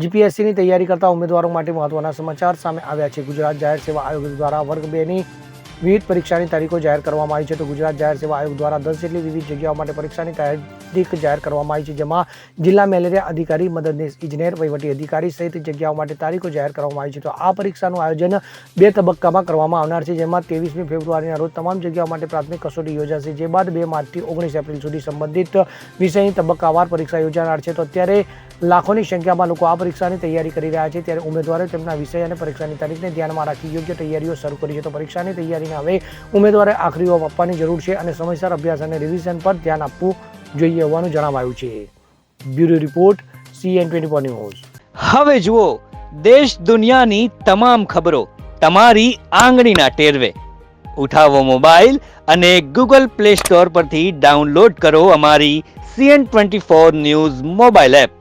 જીપીએસસીની તૈયારી કરતા ઉમેદવારો માટે મહત્વના સમાચાર સામે આવ્યા છે. ગુજરાત જાહેર સેવા આયોગ દ્વારા વર્ગ 2ની વિવિધ પરીક્ષાની તારીખો જાહેર કરવામાં આવી છે. તો ગુજરાત જાહેર સેવા આયોગ દ્વારા 10 જેટલી વિવિધ જગ્યાઓ માટે પરીક્ષાની તારીખ જાહેર કરવામાં આવી છે, જેમાં જિલ્લા મેલેરિયા અધિકારી, મદદનીશ ઇજનેર, વહીવટી અધિકારી સહિત જગ્યાઓ માટે તારીખો જાહેર કરવામાં આવી છે. તો આ પરીક્ષાનું આયોજન 2 તબક્કામાં કરવામાં આવનાર છે, જેમાં 23મી ફેબ્રુઆરીના રોજ તમામ જગ્યાઓ માટે પ્રાથમિક કસોટી યોજાશે, જે બાદ 2 માર્ચથી 19 એપ્રિલ સુધી સંબંધિત વિષયની તબક્કાવાર પરીક્ષા યોજાનાર છે. તો અત્યારે લાખોની સંખ્યામાં લોકો આ પરીક્ષાની તૈયારી કરી રહ્યા છે, ત્યારે ઉમેદવારોએ તેમના વિષય અને પરીક્ષાની તારીખને ધ્યાનમાં રાખી યોગ્ય તૈયારીઓ શરૂ કરી છે. તો પરીક્ષાની તૈયારીને હવે ઉમેદવારે આખરી ઓપ આપવાની જરૂર છે અને સમયસર અભ્યાસ અને રિવિઝન પર ધ્યાન આપવું જોઈએ હોવાનું જણાવાયું છે. Bureau report, CN24 news. હવે જુઓ દેશ દુનિયાની તમામ ખબરો તમારી આંગળીના ટેરવે. ઉઠાવો મોબાઈલ અને Google Play Store પરથી ડાઉનલોડ કરો અમારી CN24 ન્યૂઝ મોબાઈલ એપ.